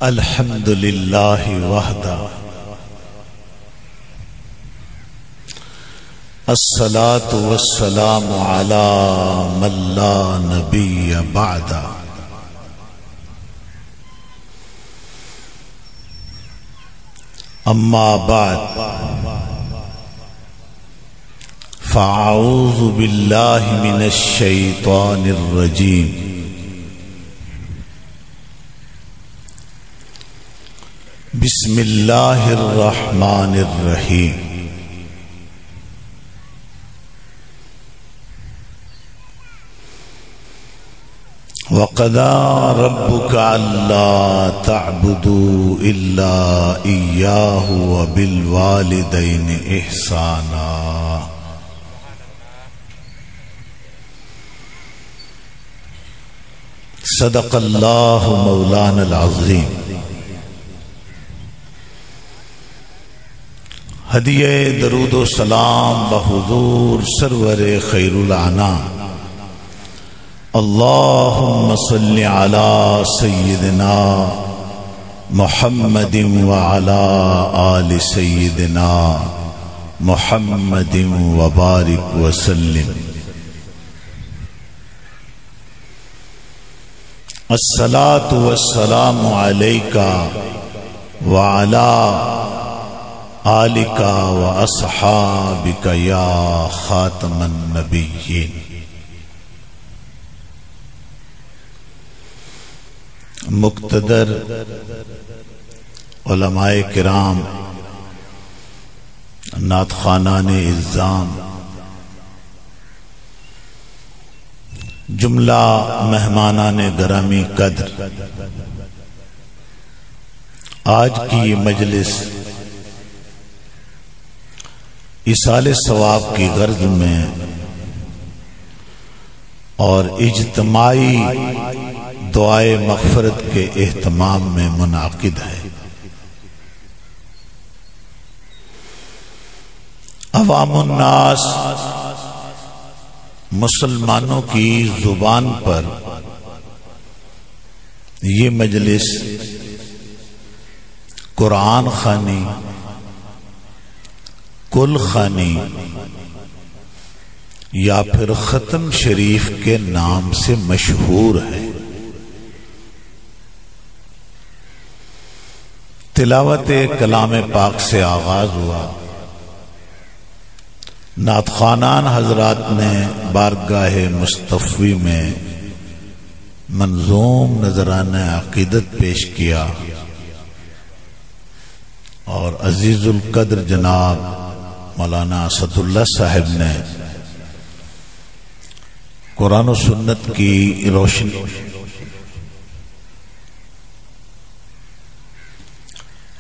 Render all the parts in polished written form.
الحمد للہ وحدہ الصلاۃ والسلام علی من لا نبی بعدہ اما بعد فاعوذ باللہ من الشیطان الرجیم بسم اللہ الرحمن الرحیم وَقَضَىٰ رَبُّكَ أَلَّا تَعْبُدُوا إِلَّا إِيَّاهُ وَبِالْوَالِدَيْنِ إِحْسَانًا صدق اللہ مولانا العظیم۔ ہدیہ درود و سلام بحضور سرور خیر الانام اللہم صلی علی سیدنا محمد وعلی آل سیدنا محمد وبارک وسلم۔ الصلاۃ والسلام علیک وعلی آلک و اصحابک یا خاتم النبیین۔ مقتدر علماء کرام، نعت خوانان اعظام، جملہ مہمانان گرامی قدر، آج کی یہ مجلس ایصال ثواب کی غرض میں اور اجتماعی دعائے مغفرت کے اہتمام میں منعقد ہے۔ عوام الناس مسلمانوں کی زبان پر یہ مجلس قرآن خوانی، کل خوانی یا پھر ختم شریف کے نام سے مشہور ہے۔ تلاوت کلام پاک سے آغاز ہوا، نعت خوانان حضرات نے بارگاہ مصطفی میں منظوم نذرانہ عقیدت پیش کیا، اور عزیز القدر جناب مولانا اسد اللہ صاحب نے قرآن و سنت کی روشنی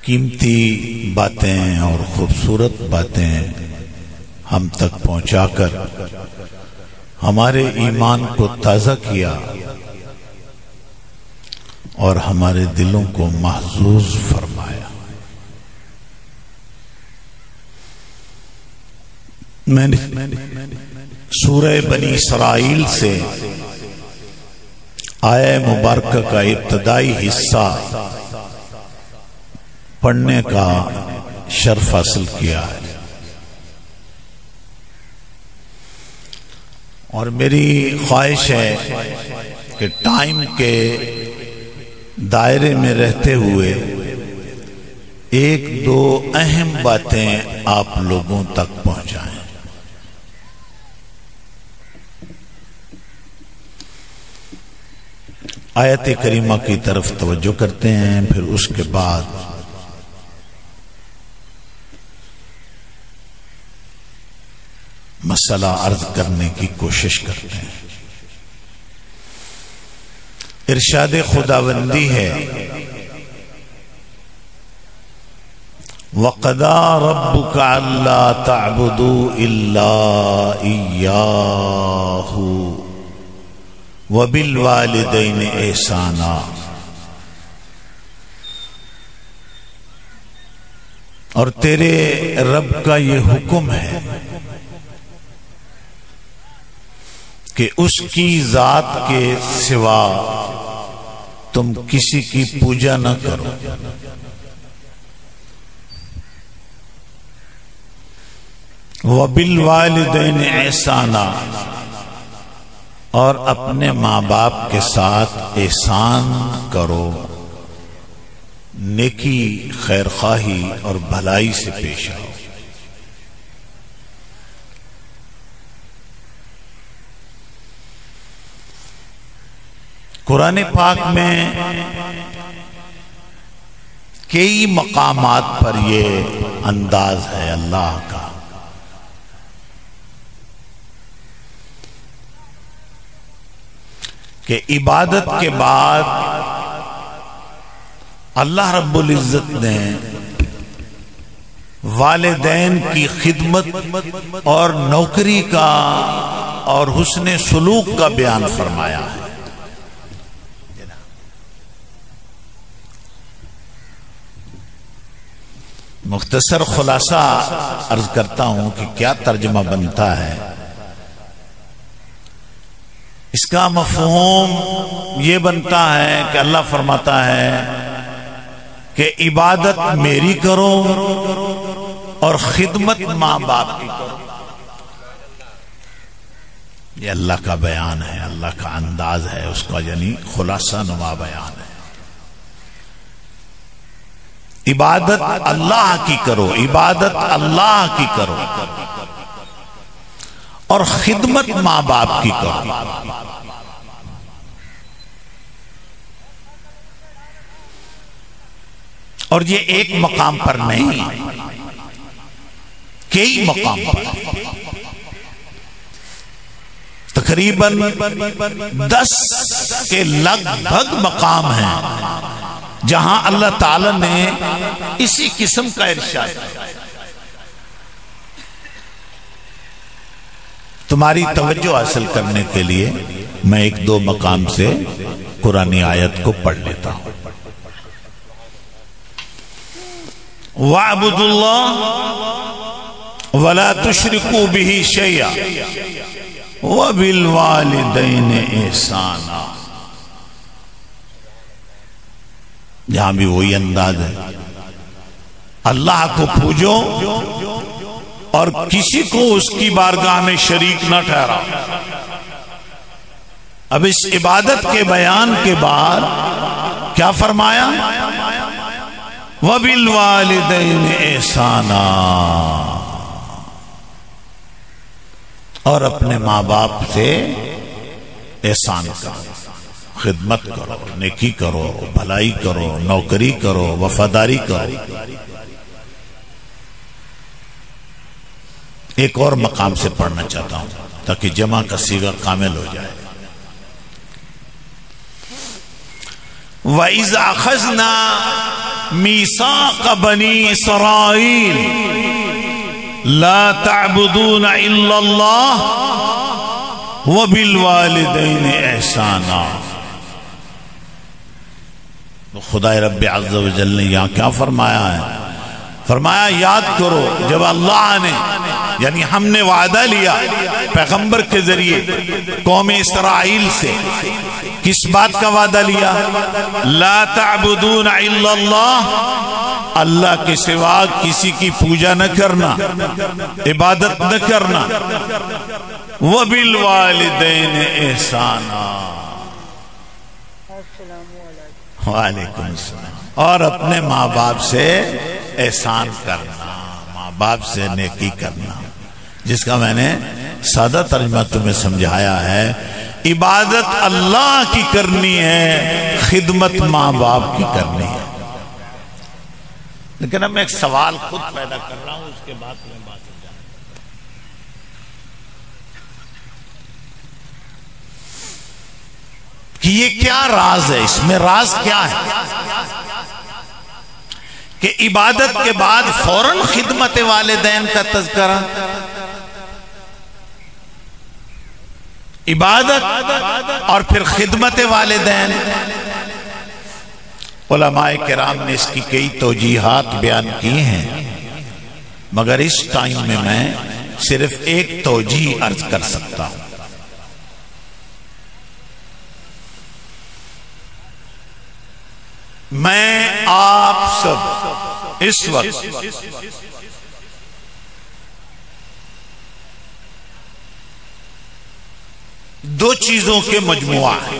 قیمتی باتیں اور خوبصورت باتیں ہم تک پہنچا کر ہمارے ایمان کو تازہ کیا اور ہمارے دلوں کو محظوظ فرمایا۔ میں نے سورہ بنی اسرائیل سے آیہ مبارکہ کا ابتدائی حصہ پڑھنے کا شرف حاصل کیا ہے، اور میری خواہش ہے کہ ٹائم کے دائرے میں رہتے ہوئے ایک دو اہم باتیں آپ لوگوں تک پہنچائیں۔ آیت کریمہ کی طرف توجہ کرتے ہیں، پھر اس کے بعد مسئلہ عرض کرنے کی کوشش کرتے ہیں۔ ارشاد خداوندی ہے، وَقَضَىٰ رَبُّكَ أَلَّا تَعْبُدُوا إِلَّا إِيَّاهُ وَبِالْوَالِدَيْنِ إِحْسَانًا۔ اور تیرے رب کا یہ حکم ہے کہ اس کی ذات کے سوا تم کسی کی پوجا نہ کرو، وَبِالْوَالِدَيْنِ احسانا، اور اپنے ماں باپ کے ساتھ احسان کرو، نیکی خیر خواہی اور بھلائی سے پیش آؤ۔ قرآن پاک میں کئی مقامات پر یہ انداز ہے اللہ کا، کہ عبادت کے بعد اللہ رب العزت نے والدین کی خدمت اور نوکری کا اور حسن سلوک کا بیان فرمایا ہے۔ مختصر خلاصہ عرض کرتا ہوں کہ کیا ترجمہ بنتا ہے اس کا۔ مفہوم یہ بنتا ہے کہ اللہ فرماتا ہے کہ عبادت میری کرو اور خدمت ماں باپ کی کرو۔ یہ اللہ کا بیان ہے، اللہ کا انداز ہے، اس کا یعنی خلاصہ نما بیان ہے۔ عبادت اللہ کی کرو، عبادت اللہ کی کرو اور خدمت ماں باپ کی کرو۔ اور یہ ایک مقام پر نہیں، کئی مقام پر، تقریباً 10 کے لگ بھگ مقام ہیں جہاں اللہ تعالی نے اسی قسم کا ارشاد کیا۔ تمہاری توجہ حاصل کرنے کے لیے میں ایک دو مقام سے قرآنی آیت کو پڑھ لیتا ہوں۔ وَاعْبُدُوا اللَّهَ وَلَا تُشْرِكُوا بِهِ شَيْئًا وَبِالْوَالِدَيْنِ احسانا۔ یہاں بھی وہی انداز ہے، اللہ کو پوجو اور کسی کو اس کی بارگاہ میں شریک نہ ٹھہرا۔ اب اس عبادت کے بیان کے بعد کیا فرمایا؟ وَبِالْوَالِدَيْنِ احسانا، اور اپنے ماں باپ سے احسان کرو، خدمت کرو، نیکی کرو، بھلائی کرو، نوکری کرو، وفاداری کرو۔ ایک اور مقام سے پڑھنا چاہتا ہوں تاکہ جمع کا صیغہ کامل ہو جائے۔ وَإِذْ أَخَذْنَا مِيثَاقَ بَنِي إِسْرَائِيلَ لَا تَعْبُدُونَ إِلَّا اللَّهَ وَبِالْوَالِدَيْنِ احسانا۔ خدا رب عز و جل نے یہاں کیا فرمایا ہے؟ فرمایا یاد کرو جب اللہ نے، یعنی ہم نے وعدہ لیا پیغمبر کے ذریعے قوم اسرائیل سے، کس بات کا وعدہ لیا؟ لا تعبدون الا اللہ، اللہ کے سوا کسی کی پوجا نہ کرنا، عبادت نہ کرنا، وبالوالدین احسانا، وعلیکم السلام، اور اپنے ماں باپ سے احسان کرنا، ماں باپ سے نیکی کرنا، جس کا میں نے سادہ ترجمہ تمہیں سمجھایا ہے۔ عبادت اللہ کی کرنی ہے، خدمت ماں باپ کی کرنی ہے۔ لیکن اب میں ایک سوال خود پیدا کر رہا ہوں، اس کے بعد میں بات ہو جائے۔ کہ یہ کیا راز ہے؟ اس میں راز کیا ہے کہ عبادت کے بعد فوراً خدمت والدین کا تذکرہ؟ عبادت اور پھر خدمت والدین۔ علماء کرام نے اس کی کئی توجیحات بیان کی ہیں، مگر اس ٹائم میں میں صرف ایک توجیح عرض کر سکتا ہوں۔ میں آپ سب اس وقت دو چیزوں کے مجموعہ ہیں.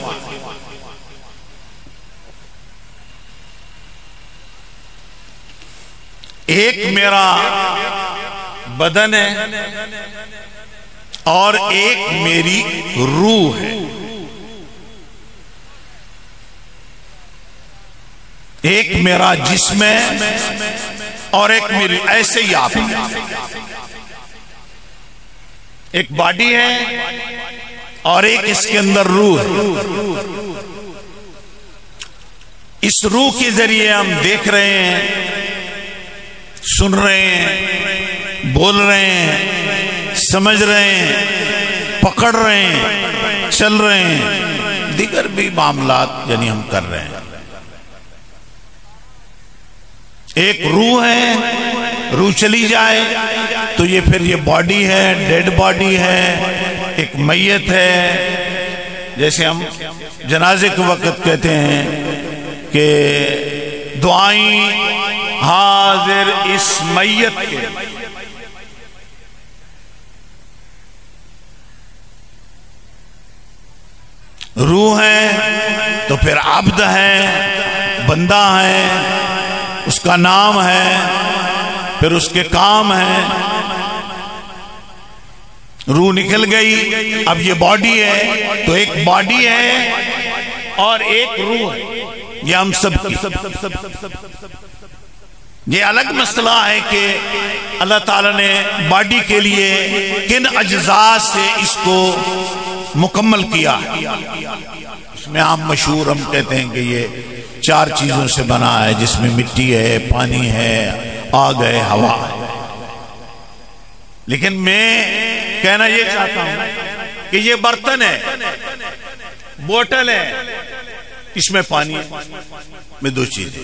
ایک میرا بدن ہے اور ایک میری روح ہے. ایک میرا جسم ہے اور ایک میری، ایسے ہی آپ ایک باڈی ہے اور ایک اس کے اندر روح ہے. اس روح کے ذریعے ہم دیکھ رہے ہیں، سن رہے ہیں، بول رہے ہیں، سمجھ رہے ہیں، پکڑ رہے ہیں، چل رہے ہیں، دیگر بھی معاملات یعنی ہم کر رہے ہیں. ایک روح ہے، روح چلی جائے تو یہ پھر یہ باڈی ہے، ڈیڈ باڈی ہے، ایک میت ہے. جیسے ہم جنازے کے وقت کہتے ہیں کہ دعائیں حاضر اس میت کے. روح ہے تو پھر عبد ہے، بندہ ہے، اس کا نام ہے، پھر اس کے کام ہے. روح نکل گئی، اب یہ باڈی ہے تو ایک باڈی ہے اور ایک روح ہے. یہ ہم سب کی یہ الگ مسئلہ ہے کہ اللہ تعالیٰ نے باڈی کے لیے کن اجزاء سے اس کو مکمل کیا. اس میں عام مشہور ہم کہتے ہیں کہ یہ 4 چیزوں سے بنا ہے، جس میں مٹی ہے، پانی ہے، آگ ہے، ہوا ہے. لیکن میں کہنا یہ چاہتا ہوں کہ یہ برتن ہے، بوتل ہے، اس میں پانی ہے، میں 2 چیزیں.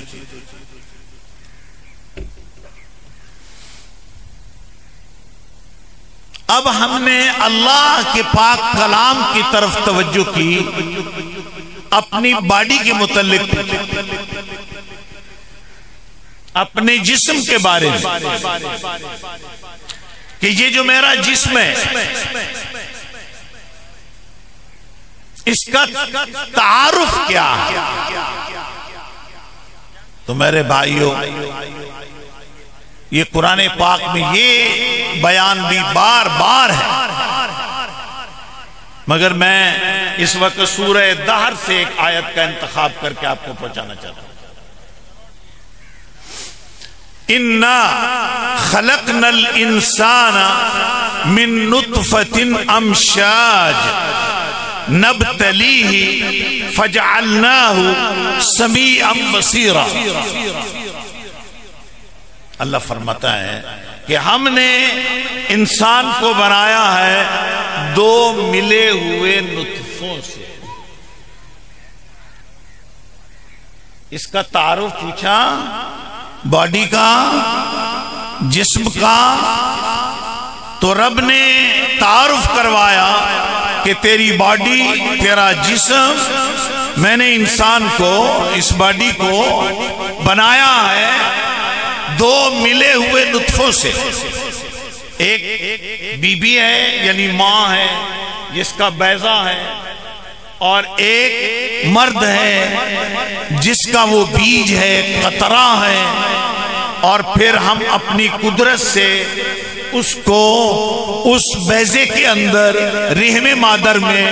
اب ہم نے اللہ کے پاک کلام کی طرف توجہ کی اپنی باڈی کے متعلق، اپنے جسم کے بارے میں کہ یہ جو میرا جسم ہے اس کا تعارف کیا ہے. تو میرے بھائیوں، یہ قرآن پاک میں یہ بیان بھی بار بار ہے، مگر میں اس وقت سورہ دہر سے ایک آیت کا انتخاب کر کے آپ کو پہنچانا چاہتا ہوں. اِنَّا خَلَقْنَا الْإِنسَانَ مِن نُطْفَةٍ أَمْشَاجٍ نَبْتَلِيهِ فَجَعَلْنَاهُ سَمِيعًا بَصِيرًا. اللہ فرماتا ہے کہ ہم نے انسان کو بنایا ہے 2 ملے ہوئے نطفوں سے. اس کا تعارف پوچھا، باڈی کا، جسم کا، تو رب نے تعارف کروایا کہ تیری باڈی، تیرا جسم، میں نے انسان کو، اس باڈی کو بنایا ہے 2 ملے ہوئے نطفوں سے. ایک بی بی ہے یعنی ماں ہے جس کا بیضہ ہے، اور ایک مرد ہے جس کا وہ بیج ہے، قطرہ ہے. اور پھر ہم اپنی قدرت سے اس کو اس بیضے کے اندر رحم مادر میں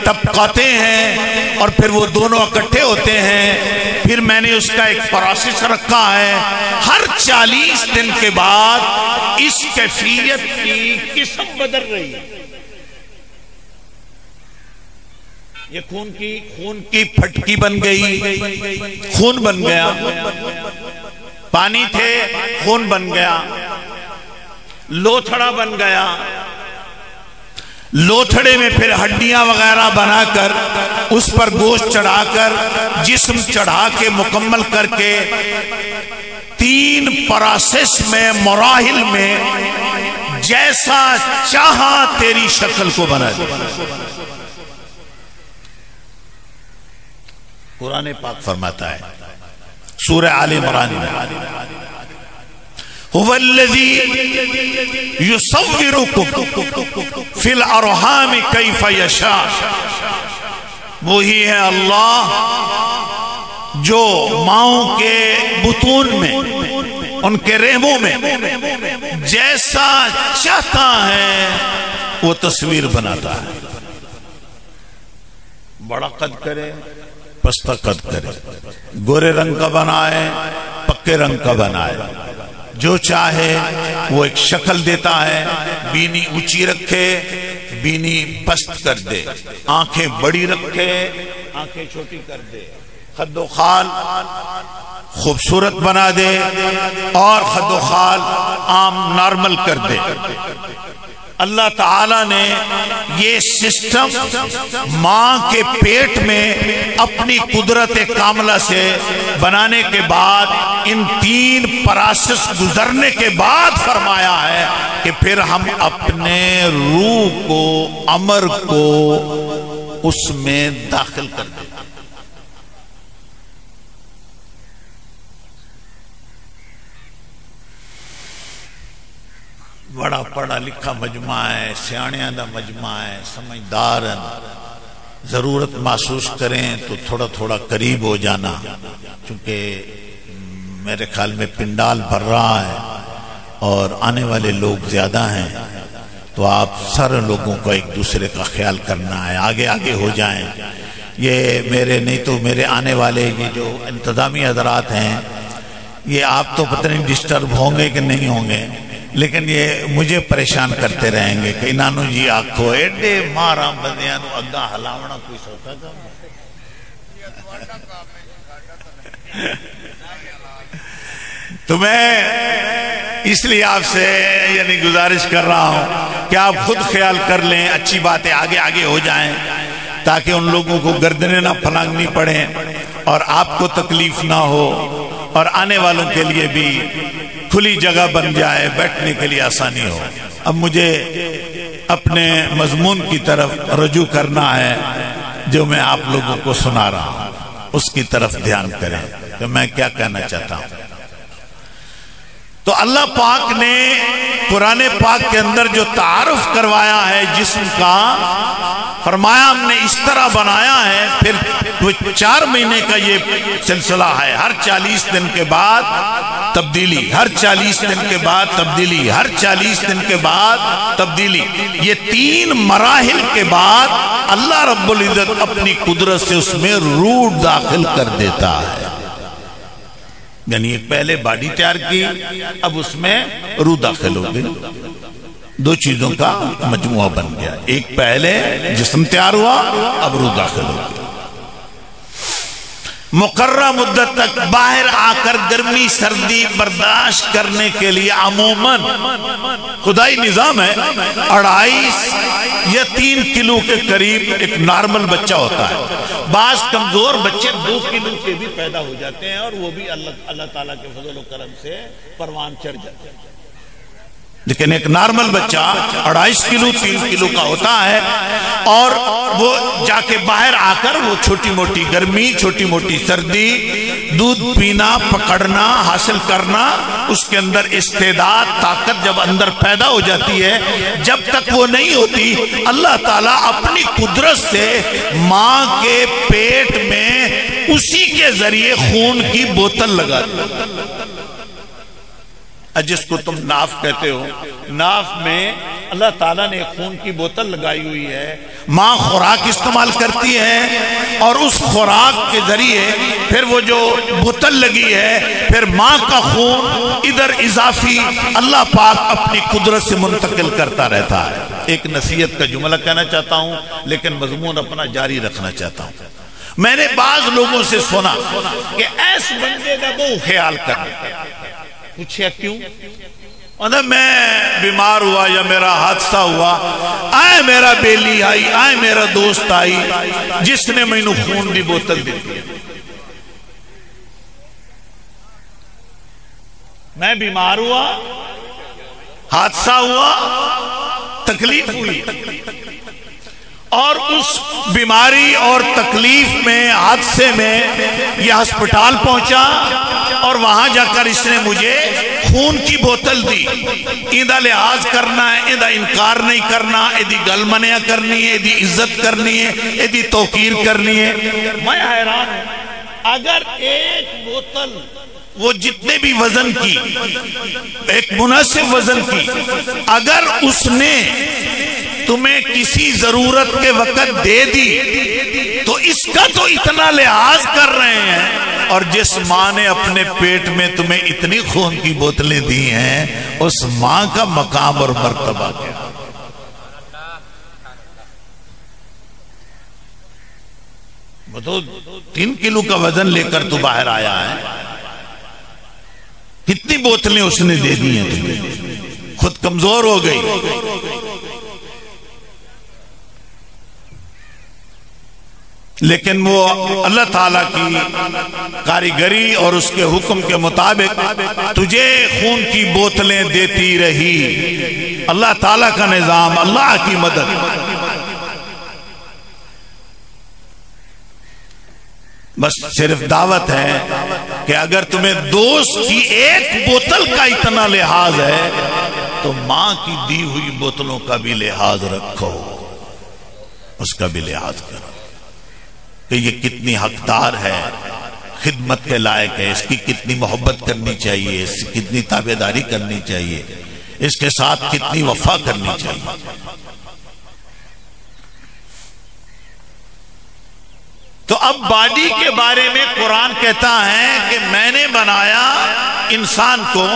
ٹپکاتے ہیں اور پھر وہ دونوں اکٹھے ہوتے ہیں. پھر میں نے اس کا ایک پروسیس رکھا ہے، ہر 40 دن کے بعد اس کیفیت کی قسم بدل رہی ہے. یہ خون کی پھٹکی بن گئی، خون بن گیا. پانی تھے، خون بن گیا. لوتھڑا بن گیا. لوتھڑے میں پھر ہڈیاں وغیرہ بنا کر اس پر گوشت چڑھا کر جسم چڑھا کے مکمل کر کے 3 پروسیس میں، مراحل میں جیسا چاہا تیری شکل کو بنا دیا. قرآن پاک فرماتا ہے سورہ آل عمران میں هو الذی یصورکم فی الارحام کیف یشاء، وہی ہے اللہ جو ماؤں کے بطون میں، ان کے رحموں میں جیسا چاہتا ہے وہ تصویر بناتا ہے، بڑا قد کرے پستہ قد کرے، گورے رنگ کا بنائے پکے رنگ کا بنائے، جو چاہے وہ ایک شکل دیتا ہے، بینی اونچی رکھے بینی پست کر دے، آنکھیں بڑی رکھے آنکھیں چھوٹی کر دے، خد و خال خوبصورت بنا دے اور خد و خال عام نارمل کر دے۔ اللہ تعالیٰ نے یہ سسٹم ماں کے پیٹ میں اپنی قدرت کاملہ سے بنانے کے بعد، ان 3 پراسس گزرنے کے بعد فرمایا ہے کہ پھر ہم اپنے روح کو، امر کو اس میں داخل کر دیں۔ بڑا پڑھا لکھا مجمع ہے، سیاڑیاں دا مجمع ہے، سمجھدار ضرورت محسوس کریں تو تھوڑا تھوڑا قریب ہو جانا، چونکہ میرے خیال میں پنڈال بھر رہا ہے اور آنے والے لوگ زیادہ ہیں، تو آپ سارے لوگوں کو ایک دوسرے کا خیال کرنا ہے، آگے آگے ہو جائیں۔ یہ میرے نہیں تو میرے آنے والے یہ جو انتظامی حضرات ہیں، یہ آپ تو پتہ نہیں ڈسٹرب ہوں گے کہ نہیں ہوں گے، لیکن یہ مجھے پریشان کرتے رہیں گے کہ انہوں جی آکھو ایڈے مارا بندیاں نو اگا ہلاونا کوئی سوچا گا۔ تو میں اس لیے آپ سے یعنی گزارش کر رہا ہوں کہ آپ خود خیال کر لیں، اچھی باتیں آگے آگے ہو جائیں تاکہ ان لوگوں کو گردنیں نہ پھلانگنی پڑیں اور آپ کو تکلیف نہ ہو اور آنے والوں کے لیے بھی کھلی جگہ بن جائے، بیٹھنے کے لیے آسانی ہو۔ اب مجھے اپنے مضمون کی طرف رجوع کرنا ہے جو میں آپ لوگوں کو سنا رہا ہوں، اس کی طرف دھیان کریں کہ میں کیا کہنا چاہتا ہوں۔ تو اللہ پاک نے قرآن پاک کے اندر جو تعارف کروایا ہے جسم کا، فرمایا ہم نے اس طرح بنایا ہے، پھر وہ 4 مہینے کا یہ سلسلہ ہے، ہر 40 دن کے بعد تبدیلی، ہر 40 دن کے بعد تبدیلی، ہر 40 دن کے بعد تبدیلی۔ یہ 3 مراحل کے بعد اللہ رب العزت اپنی قدرت سے اس میں روح داخل کر دیتا ہے، یعنی ایک پہلے باڈی تیار کی، اب اس میں روح داخل ہو گئی، 2 چیزوں کا مجموعہ بن گیا، ایک پہلے جسم تیار ہوا، اب روح داخل ہو گئی۔ مقررہ مدت تک باہر آ کر گرمی سردی برداشت کرنے کے لیے عموماً خدائی نظام ہے 2.5 یا 3 کلو کے قریب ایک نارمل بچہ ہوتا ہے۔ بعض کمزور بچے 2 کلو کے بھی پیدا ہو جاتے ہیں اور وہ بھی اللہ تعالیٰ کے فضل و کرم سے پروان چڑھ جاتے ہیں، لیکن ایک نارمل بچہ 2.5 کلو 3 کلو کا ہوتا ہے، اور وہ جا کے باہر آ کر وہ چھوٹی موٹی گرمی، چھوٹی موٹی سردی، دودھ پینا، پکڑنا، حاصل کرنا، اس کے اندر استعداد طاقت جب اندر پیدا ہو جاتی ہے، جب تک وہ نہیں ہوتی اللہ تعالیٰ اپنی قدرت سے ماں کے پیٹ میں اسی کے ذریعے خون کی بوتل لگا جس کو تم ناف کہتے ہو، ناف میں اللہ تعالیٰ نے خون کی بوتل لگائی ہوئی ہے، ماں خوراک استعمال کرتی ہے اور اس خوراک کے ذریعے پھر وہ جو بوتل لگی ہے، پھر ماں کا خون ادھر اضافی اللہ پاک اپنی قدرت سے منتقل کرتا رہتا ہے۔ ایک نصیحت کا جملہ کہنا چاہتا ہوں لیکن مضمون اپنا جاری رکھنا چاہتا ہوں۔ میں نے بعض لوگوں سے سنا کہ ایس بندے کا وہ خیال کرنا، پوچھا کیوں؟ میں بیمار ہوا یا میرا حادثہ ہوا، آئے میرا بیلی آئی، آئے میرا دوست آئی جس نے مینوں خون دی بوتل دی، میں بیمار ہوا، حادثہ ہوا، تکلیف ہوئی، اور اس بیماری اور تکلیف میں حادثے میں یہ ہسپتال پہنچا اور وہاں جا کر اس نے مجھے خون کی بوتل دی. ایدہ لحاظ کرنا ہے, ایدہ انکار نہیں کرنا, ایدی گل منیا کرنی ہے, ایدی عزت کرنی ہے, ایدی توقیر کرنی ہے. میں حیران ہوں, اگر ایک بوتل وہ جتنے بھی وزن کی, ایک مناسب وزن کی, اگر اس نے تمہیں کسی ضرورت کے وقت دے دی تو اس کا تو اتنا لحاظ کر رہے ہیں, اور جس ماں نے اپنے پیٹ میں تمہیں اتنی خون کی بوتلیں دی ہیں اس ماں کا مقام اور مرتبہ کیا. وہ تو 3 کلو کا وزن لے کر تو باہر آیا ہے, کتنی بوتلیں اس نے دے دی ہیں تمہیں, خود کمزور ہو گئی. لیکن وہ اللہ تعالیٰ کی کاریگری اور اس کے حکم کے مطابق تجھے خون کی بوتلیں دیتی رہی. اللہ تعالیٰ کا نظام, اللہ کی مدد. بس صرف دعوت ہے کہ اگر تمہیں دوست کی ایک بوتل کا اتنا لحاظ ہے تو ماں کی دی ہوئی بوتلوں کا بھی لحاظ رکھو, اس کا بھی لحاظ کرو کہ یہ کتنی حقدار ہے, خدمت کے لائق ہے, اس کی کتنی محبت کرنی چاہیے, اس کی کتنی تابعداری کرنی چاہیے, اس کے ساتھ کتنی وفا کرنی چاہیے. تو اب باڈی کے بارے میں قرآن کہتا ہے کہ میں نے بنایا انسان کو,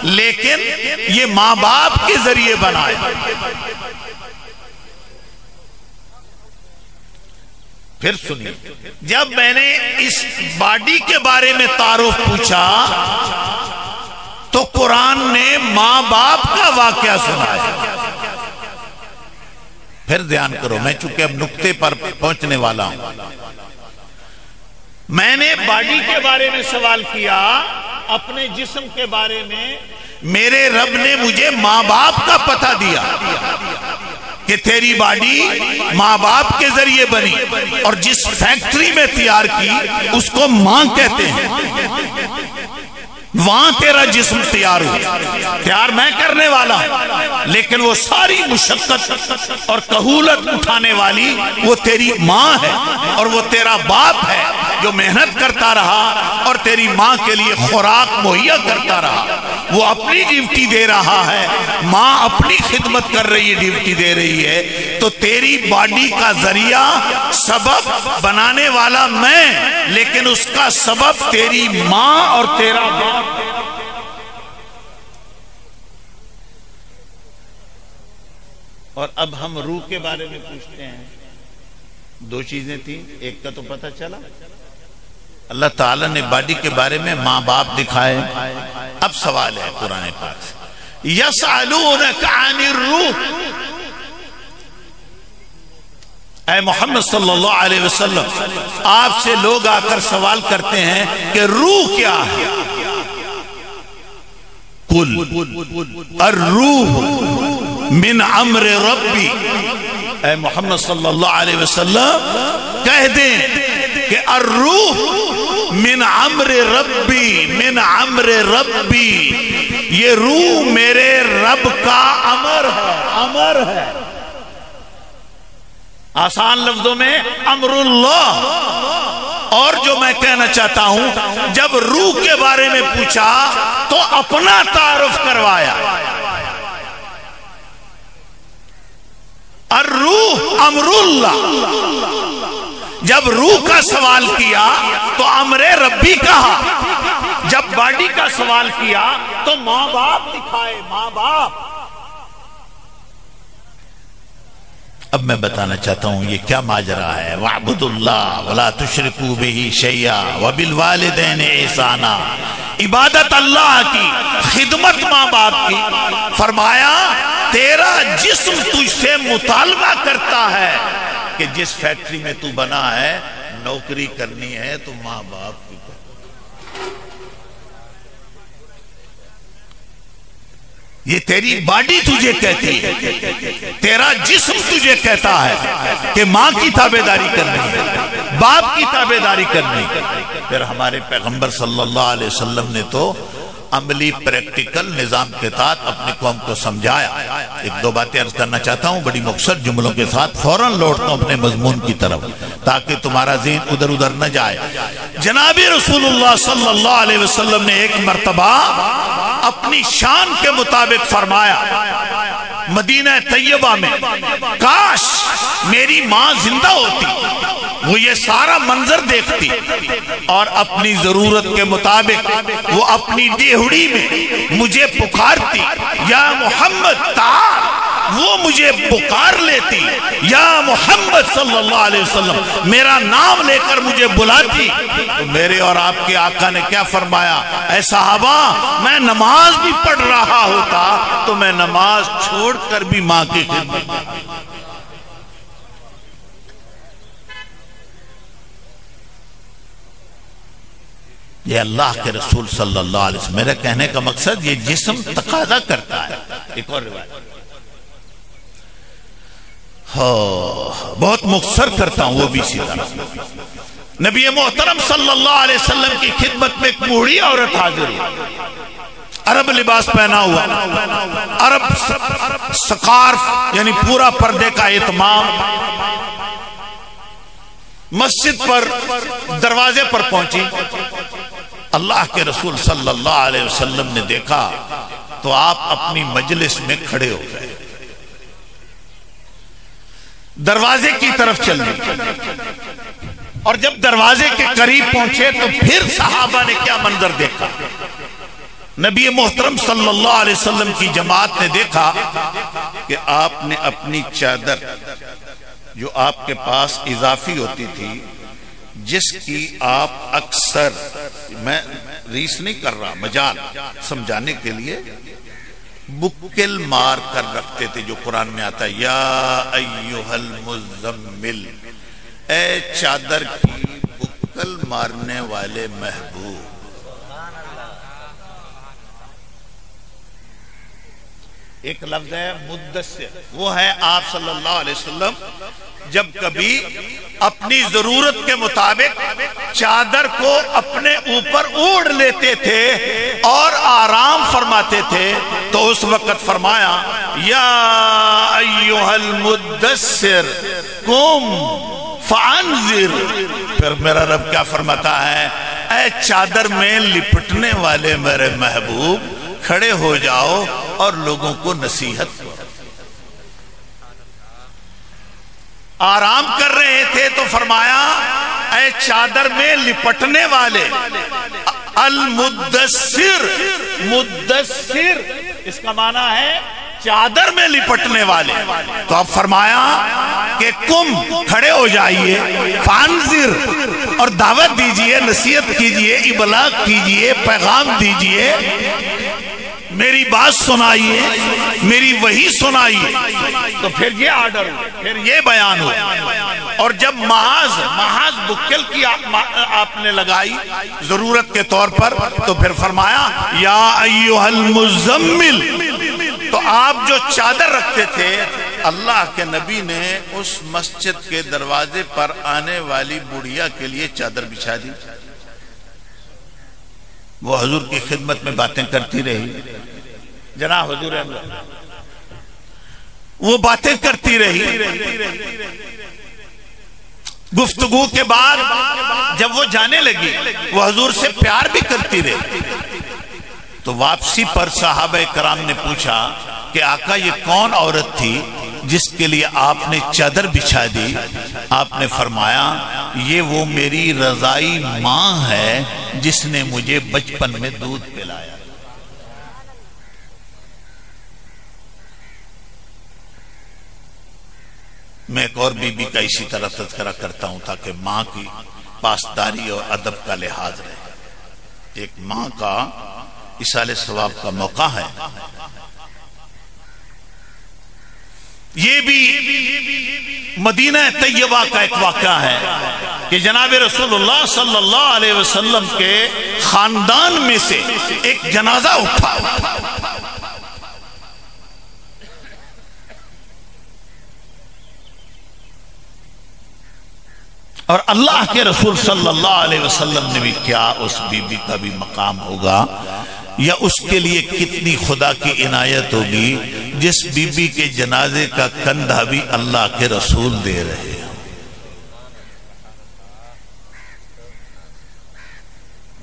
لیکن یہ ماں باپ کے ذریعے بنایا. پھر سنیے, جب میں نے اس باڈی کے بارے میں تعارف پوچھا تو قرآن نے ماں باپ کا واقعہ سنایا. پھر دھیان کرو, میں چونکہ اب نقطے پر پہنچنے والا ہوں. میں نے باڈی کے بارے میں سوال کیا, اپنے جسم کے بارے میں میرے رب نے مجھے ماں باپ کا پتہ دیا کہ تیری باڈی ماں باپ کے ذریعے بنی, اور جس فیکٹری میں تیار کی اس کو ماں کہتے ہیں. وہاں تیرا جسم تیار ہو, تیار میں کرنے والا ہوں, لیکن وہ ساری مشقت اور کہولت اٹھانے والی وہ تیری ماں ہے, اور وہ تیرا باپ ہے جو محنت کرتا رہا اور تیری ماں کے لیے خوراک مہیا کرتا رہا. وہ اپنی ڈیوٹی دے رہا ہے, ماں اپنی خدمت کر رہی ہے, ڈیوٹی دے رہی ہے. تو تیری باڈی کا ذریعہ سبب بنانے والا میں, لیکن اس کا سبب تیری ماں اور تیرا باپ. اور اب ہم روح کے بارے میں پوچھتے ہیں. 2 چیزیں تھیں, ایک کا تو پتہ چلا, اللہ تعالیٰ نے باڈی کے بارے میں ماں باپ دکھائے. اب سوال ہے قرآن پاک سے, یسألونک عن الروح, اے محمد صلی اللہ علیہ وسلم آپ سے لوگ آ کر سوال کرتے ہیں کہ روح کیا ہے. قل الروح من امر ربی, اے محمد صلی اللہ علیہ وسلم کہہ دیں کہ الروح من امر ربی, من امر ربی, یہ روح میرے رب کا امر ہے. امر ہے آسان لفظوں میں امر اللہ. اور جو میں کہنا چاہتا ہوں, جب روح کے بارے میں پوچھا تو اپنا تعارف کروایا. الروح امر اللہ. جب روح کا سوال کیا تو امر ربی کہا, جب باڈی کا سوال کیا تو ماں باپ دکھائے. ماں باپ. اب میں بتانا چاہتا ہوں یہ کیا ماجرا ہے. وَاعْبُدُوا اللَّهَ وَلَا تُشْرِكُوا بِهِ شَيْئًا وَبِالْوَالِدَيْنِ إِحْسَانًا, عبادت اللہ کی, خدمت ماں باپ کی. فرمایا تیرا جسم تجھ سے مطالبہ کرتا ہے کہ جس فیکٹری میں تو بنا ہے نوکری کرنی ہے تو ماں باپ کی. یہ تیری باڈی تجھے کہتی ہے، تیرا جسم تجھے کہتا ہے کہ ماں کی تابعداری کرنی ہے، باپ کی تابعداری کرنی ہے۔ پھر ہمارے پیغمبر صلی اللہ علیہ وسلم نے تو عملی پریکٹیکل نظام کے تحت اپنی قوم کو سمجھایا۔ ایک دو باتیں عرض کرنا چاہتا ہوں بڑی مختصر جملوں کے ساتھ، فوراً لوٹتا ہوں اپنے مضمون کی طرف تاکہ تمہارا ذہن ادھر ادھر نہ جائے۔ جناب رسول اللہ صلی اللہ علیہ وسلم نے ایک مرتبہ اپنی شان کے مطابق فرمایا مدینہ طیبہ میں، کاش میری ماں زندہ ہوتی، وہ یہ سارا منظر دیکھتی اور اپنی ضرورت کے مطابق وہ اپنی دیہڑی میں مجھے پکارتی، یا محمد تعال، وہ مجھے پکار لیتی، یا محمد صلی اللہ علیہ وسلم میرا نام لے کر مجھے بلاتی۔ تو میرے اور آپ کے آقا نے کیا فرمایا؟ اے صحابہ، میں نماز بھی پڑھ رہا ہوتا تو میں نماز چھوڑ کر بھی ماں کی خدمت۔ یہ اللہ کے رسول صلی اللہ علیہ وسلم، میرے کہنے کا مقصد یہ جسم تقاضا کرتا ہے۔ ایک اور روایت بہت مختصر کرتا ہوں، وہ بھی اسی طرح نبی محترم صلی اللہ علیہ وسلم کی خدمت میں ایک بوڑھی عورت حاضر ہوئی، عرب لباس پہنا ہوا، عرب سکارف یعنی پورا پردے کا اہتمام، مسجد پر دروازے پر پہنچی۔ اللہ کے رسول صلی اللہ علیہ وسلم نے دیکھا تو آپ اپنی مجلس میں کھڑے ہو گئے، دروازے کی طرف چل دی، اور جب دروازے کے قریب پہنچے تو پھر صحابہ نے کیا منظر دیکھا؟ نبی محترم صلی اللہ علیہ وسلم کی جماعت نے دیکھا کہ آپ نے اپنی چادر جو آپ کے پاس اضافی ہوتی تھی، جس کی آپ اکثر، میں ریس نہیں کر رہا، مجال سمجھانے کے لیے، بکل مار کر رکھتے تھے، جو قرآن میں آتا ہے یا ایوہ المزمل، اے چادر کی بکل مارنے والے محبوب۔ ایک لفظ ہے مدثر، وہ ہے آپ صلی اللہ علیہ وسلم جب کبھی اپنی ضرورت کے مطابق چادر کو اپنے اوپر اوڑھ لیتے تھے اور آرام فرماتے تھے تو اس وقت فرمایا یا ایوہ المدثر قم فانذر۔ پھر میرا رب کیا فرماتا ہے؟ اے چادر میں لپٹنے والے میرے محبوب، کھڑے ہو جاؤ اور لوگوں کو نصیحت کرو۔ آرام کر رہے تھے تو فرمایا اے چادر میں لپٹنے والے، المدثر، مدثر اس کا معنی ہے چادر میں لپٹنے والے۔ تو اب فرمایا کہ کم، کھڑے ہو جائیے، فانذر، اور دعوت دیجئے، نصیحت کیجئے، ابلاغ کیجئے، پیغام دیجئے، میری بات سنائیے، میری وحی سنائیے۔ تو پھر یہ آرڈر ہو، پھر یہ بیان ہو، اور جب محاذ بکل کی آپ نے لگائی ضرورت کے طور پر تو پھر فرمایا یا ایوہ المزمل۔ تو آپ جو چادر رکھتے تھے، اللہ کے نبی نے اس مسجد کے دروازے پر آنے والی بڑھیا کے لیے چادر بچھا دی۔ وہ حضور کی خدمت میں باتیں کرتی رہی، جناب حضور احمد، وہ باتیں کرتی رہی۔ گفتگو کے بعد جب وہ جانے لگی وہ حضور سے پیار بھی کرتی رہی۔ تو واپسی پر صحابہ کرام نے پوچھا کہ آقا یہ کون عورت تھی جس کے لیے آپ نے چادر بچھا دی؟ آپ نے فرمایا یہ وہ میری رضائی ماں ہے جس نے مجھے بچپن میں دودھ پلایا۔ میں ایک اور بی بی کا اسی طرح تذکرہ کرتا ہوں تاکہ ماں کی پاسداری اور ادب کا لحاظ رہے۔ ایک ماں کا اصالِ ثواب کا موقع ہے۔ یہ بھی مدینہ طیبہ کا ایک واقعہ ہے کہ جناب رسول اللہ صلی اللہ علیہ وسلم کے خاندان میں سے ایک جنازہ اٹھا، اور اللہ کے رسول صلی اللہ علیہ وسلم نے بھی کیا اس بی بی کا بھی مقام ہوگا، یا اس کے لیے کتنی خدا کی عنایت ہوگی جس بی بی کے جنازے کا کندھا بھی اللہ کے رسول دے رہے ہیں۔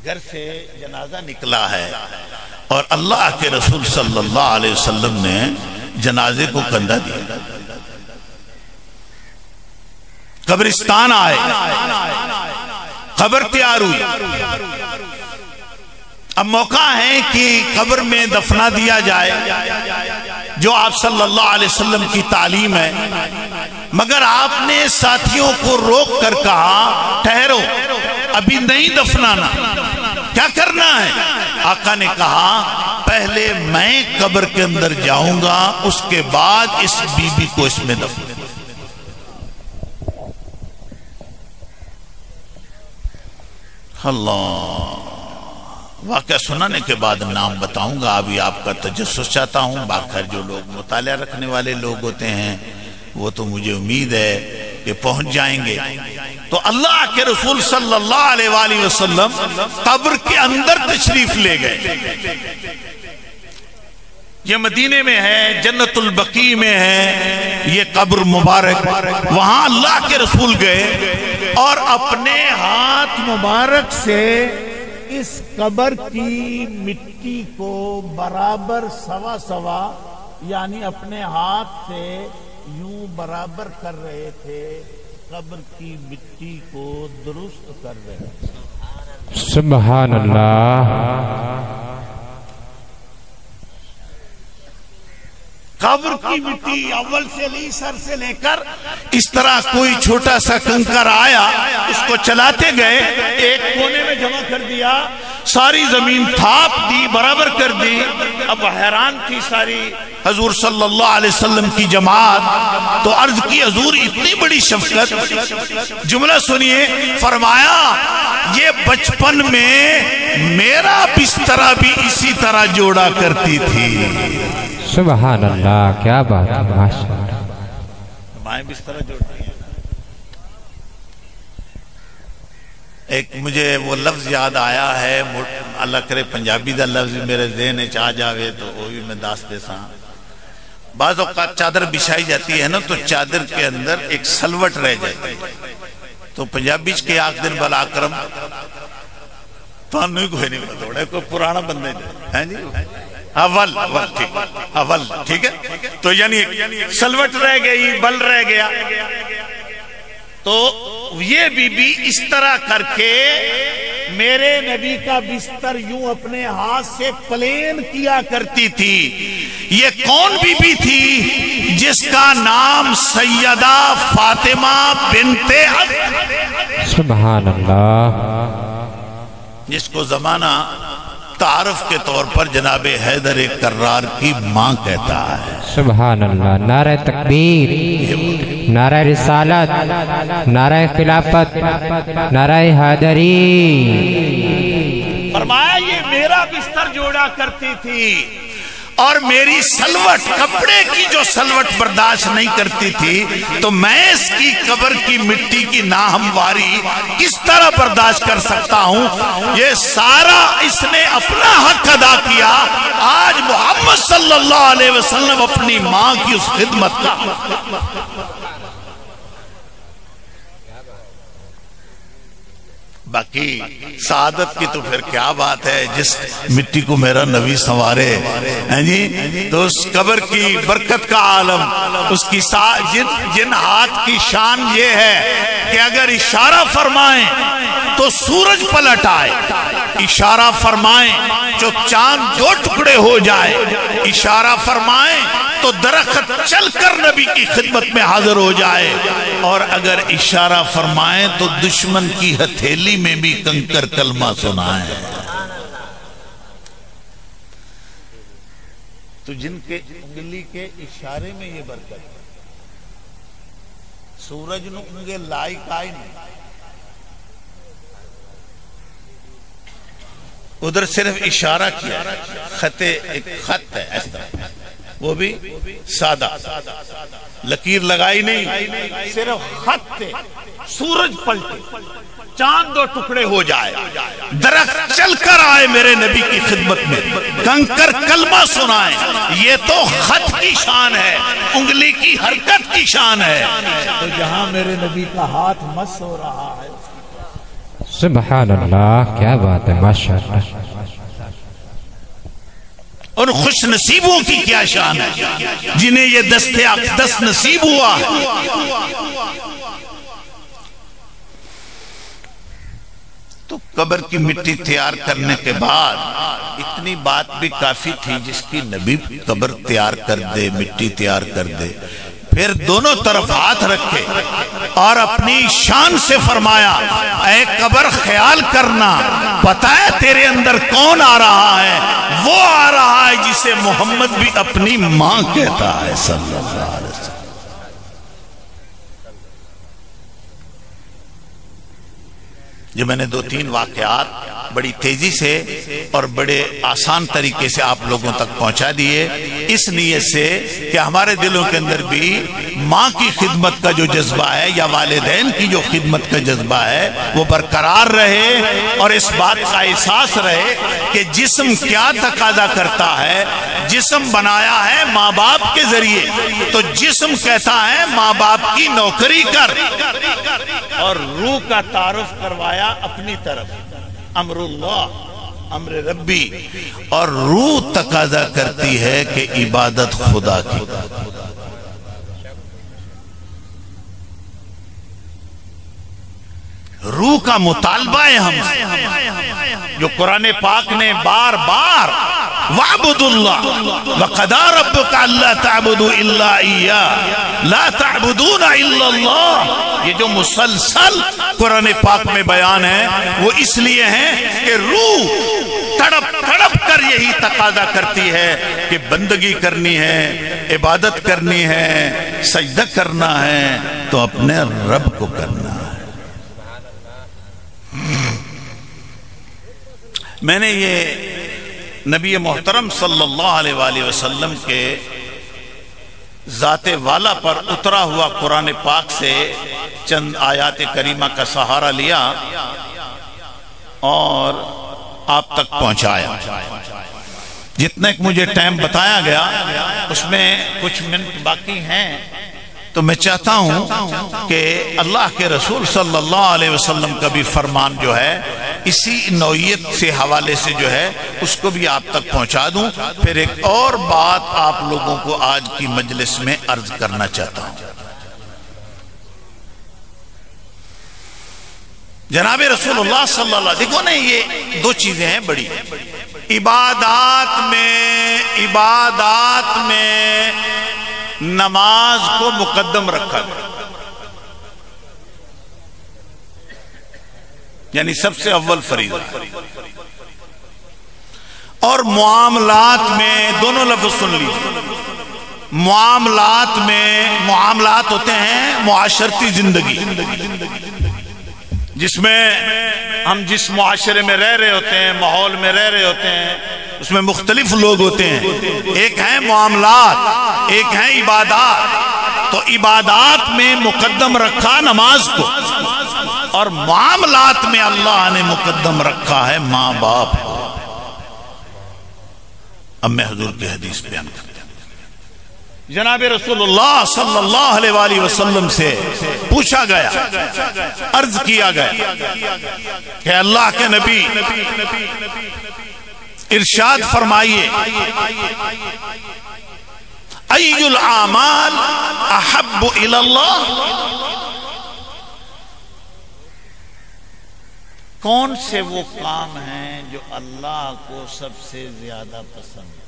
گھر سے جنازہ نکلا ہے اور اللہ کے رسول صلی اللہ علیہ وسلم نے جنازے کو کندھا دیا، قبرستان آئے، قبر تیار ہوئی، اب موقع ہے کہ قبر میں دفنا دیا جائے جو آپ صلی اللہ علیہ وسلم کی تعلیم ہے، مگر آپ نے ساتھیوں کو روک کر کہا ٹھہرو ابھی نہیں دفنانا، کیا کرنا ہے؟ آقا نے کہا پہلے میں قبر کے اندر جاؤں گا، اس کے بعد اس بی بی کو اس میں دفن۔ اللہ، واقعہ سنانے کے بعد نام بتاؤں گا، ابھی آپ کا تجسس چاہتا ہوں، باقی جو لوگ مطالعہ رکھنے والے لوگ ہوتے ہیں وہ تو مجھے امید ہے کہ پہنچ جائیں گے۔ تو اللہ کے رسول صلی اللہ علیہ وآلہ وسلم قبر کے اندر تشریف لے گئے، یہ مدینے میں ہے، جنت البقیع میں ہے یہ قبر مبارک، وہاں اللہ کے رسول گئے اور اپنے ہاتھ مبارک سے اس قبر کی مٹی کو برابر سوا سوا، یعنی اپنے ہاتھ سے یوں برابر کر رہے تھے، قبر کی مٹی کو درست کر رہے تھے۔ سبحان اللہ۔ قبر کی مٹی اول سے لی، سر سے لے کر اس طرح کوئی چھوٹا سا کنکر آیا، اس کو چلاتے گئے، ایک کونے میں جمع کر دیا، ساری زمین تھاپ دی، برابر کر دی۔ اب حیران تھی ساری حضور صلی اللہ علیہ وسلم کی جماعت، تو عرض کی حضور اتنی بڑی شفقت، جملہ سنیے، فرمایا یہ بچپن میں میرا بسترا بھی اسی طرح جوڑا کرتی تھی۔ سبحان اللہ، کیا بات ہے، ماشاءاللہ۔ مائیں بسترا جوڑتی ہیں۔ ایک مجھے وہ لفظ یاد آیا ہے، اللہ کرے پنجابی دا لفظ میرے ذہن چاہ جاوے تو وہ بھی میں داستے ساں۔ بعض اوقات چادر بچھائی جاتی ہے نا تو چادر کے اندر ایک سلوٹ رہ جاتی ہے، تو پنجابی کے آخ دن بلا کرم تو انہوں کوئی نہیں بتوڑے، کوئی پرانا بندے ہیں جی اول ٹھیک ہے، تو یعنی سلوٹ رہ گئی، بل رہ گیا، تو یہ بی بی اس طرح کر کے میرے نبی کا بستر یوں اپنے ہاتھ سے پلین کیا کرتی تھی۔ یہ کون بی بی تھی؟ جس کا نام سیدہ فاطمہ بنت سبحان اللہ، جس کو زمانہ تعارف کے طور پر جناب حیدر کرار کی ماں کہتا ہے۔ سبحان اللہ، نعرہ تکبیر، نعرہ رسالت، نعرہ خلافت، نعرہ حیدری۔ فرمایا یہ میرا بستر جوڑا کرتی تھی اور میری سلوٹ، کپڑے کی جو سلوٹ برداشت نہیں کرتی تھی، تو میں اس کی قبر کی مٹی کی ناہمواری کس طرح برداشت کر سکتا ہوں؟ یہ سارا اس نے اپنا حق ادا کیا۔ آج محمد صلی اللہ علیہ وسلم اپنی ماں کی اس خدمت کا، باقی سعادت کی تو پھر کیا بات ہے، جس مٹی کو میرا نبی سنوارے ہیں جی، تو اس قبر کی برکت کا عالم، اس کی جن ہاتھ کی شان یہ ہے کہ اگر اشارہ فرمائیں تو سورج پلٹ آئے، اشارہ فرمائیں تو چاند دو ٹکڑے ہو جائے، اشارہ فرمائیں تو درخت چل کر نبی کی خدمت میں حاضر ہو جائے، اور اگر اشارہ فرمائیں تو دشمن کی ہتھیلی میں بھی کنکر کلمہ سنائیں۔ تو جن کے انگلی کے اشارے میں یہ برکت ہے، سورج نو انگے لائق آئی نہیں، ادھر صرف اشارہ کیا، ایک خط ہے اس طرح، وہ بھی سادہ، لکیر لگائی نہیں، صرف خط تھے، سورج پلٹے، چاند دو ٹکڑے ہو جائے، درخت چل کر آئے میرے نبی کی خدمت میں، کنکر کلمہ سنائے، یہ تو خط کی شان ہے، انگلی کی حرکت کی شان ہے، تو جہاں میرے نبی کا ہاتھ مس ہو رہا ہے۔ سبحان اللہ، کیا بات ہے، ماشاءاللہ۔ ان خوش نصیبوں کی کیا شان ہے جنہیں یہ دست اقدس نصیب ہوا ہے۔ تو قبر کی مٹی تیار کرنے کے بعد اتنی بات بھی کافی تھی، جس کی نبی قبر تیار کر دے، مٹی تیار کر دے، پھر دونوں طرف ہاتھ رکھے اور اپنی شان سے فرمایا، اے قبر خیال کرنا، پتہ ہے تیرے اندر کون آ رہا ہے؟ وہ آ رہا ہے جسے محمد بھی اپنی ماں کہتا ہے صلی اللہ علیہ وسلم۔ جو میں نے 2-3 واقعات بڑی تیزی سے اور بڑے آسان طریقے سے آپ لوگوں تک پہنچا دیے، اس نیت سے کہ ہمارے دلوں کے اندر بھی ماں کی خدمت کا جو جذبہ ہے یا والدین کی جو خدمت کا جذبہ ہے وہ برقرار رہے، اور اس بات کا احساس رہے کہ جسم کیا تقاضا کرتا ہے۔ جسم بنایا ہے ماں باپ کے ذریعے، تو جسم کہتا ہے ماں باپ کی نوکری کر، اور روح کا تعارف کروایا اپنی طرف، امر اللہ، امر ربی، اور روح تقاضا کرتی ہے کہ عبادت خدا کی۔ روح کا مطالبہ ہے ہم، جو قرآن پاک نے بار بار وَاعْبُدُوا اللَّهَ وَقَضَىٰ رَبُّكَ أَلَّا تَعْبُدُوا إِلَّا إِيَّاهُ لَا تَعْبُدُونَ إِلَّا اللَّهُ، یہ جو مسلسل قرآن پاک میں بیان ہے وہ اس لیے ہے کہ روح تڑپ تڑپ کر یہی تقاضا کرتی ہے کہ بندگی کرنی ہے، عبادت کرنی ہے، سجدہ کرنا ہے تو اپنے رب کو کرنا ہے۔ میں نے یہ نبی محترم صلی اللہ علیہ وآلہ وسلم کے ذات والا پر اترا ہوا قرآن پاک سے چند آیات کریمہ کا سہارا لیا اور آپ تک پہنچایا۔ جتنا ایک مجھے ٹائم بتایا گیا اس میں کچھ منٹ باقی ہیں، تو میں چاہتا ہوں کہ اللہ کے رسول صلی اللہ علیہ وسلم کا بھی فرمان جو ہے اسی نوعیت سے حوالے سے جو ہے اس کو بھی آپ تک پہنچا دوں۔ پھر ایک اور بات آپ لوگوں کو آج کی مجلس میں عرض کرنا چاہتا ہوں۔ جناب رسول اللہ صلی اللہ علیہ وسلم، دیکھو نا، یہ دو چیزیں ہیں بڑی، عبادات میں نماز کو مقدم رکھا گیا، یعنی سب سے اول فریضہ، اور معاملات میں، دونوں لفظ سن لیجیے، معاملات میں، معاملات ہوتے ہیں معاشرتی زندگی، جس میں ہم جس معاشرے میں رہ رہے ہوتے ہیں، ماحول میں رہ رہے ہوتے ہیں، اس میں مختلف لوگ ہوتے ہیں، ایک ہیں معاملات، ایک ہیں عبادات، تو عبادات میں مقدم رکھا نماز کو، اور معاملات میں اللہ نے مقدم رکھا ہے ماں باپ کو۔ اب میں حضور کی حدیث بیان کرتا ہوں۔ جناب رسول اللہ صلی اللہ علیہ وآلہ وسلم سے پوچھا گیا، عرض کیا گیا کہ اللہ کے نبی ارشاد فرمائیے، ای الاعمال احب الی اللہ، کون سے وہ کام ہیں جو اللہ کو سب سے زیادہ پسند ہے؟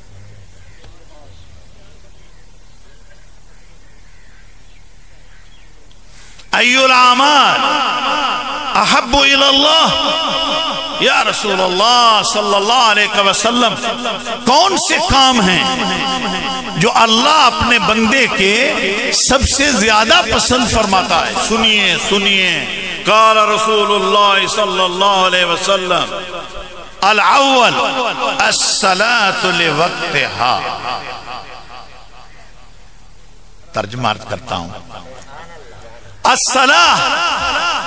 ای الاعمال احب الی اللہ، یا رسول اللہ صلی اللہ علیہ وسلم کون سے کام ہیں جو اللہ اپنے بندے کے سب سے زیادہ پسند فرماتا ہے؟ سنیے سنیے، قال رسول اللہ صلی اللہ علیہ وسلم الاول الصلاۃ لوقتها، ترجمہ کرتا ہوں، الصلاۃ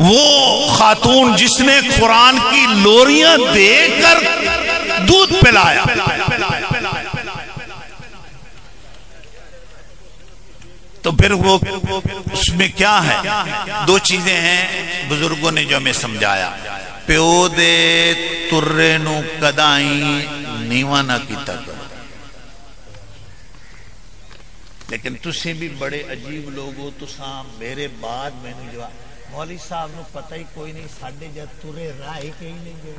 وہ خاتون جس نے قرآن کی لوریاں دے کر دودھ پلایا، تو پھر وہ اس میں کیا ہے؟ دو چیزیں ہیں بزرگوں نے جو ہمیں سمجھایا، پیو دے ترے نو کدائیں نیواں نہ کیتا کرو۔ لیکن تسی بھی بڑے عجیب لوگ ہو، تساں میرے بعد میں نے جو مولوی صاحب نو پتہ ہی کوئی نہیں، ساڈے جد ترے راہ کہیں نہیں گئے۔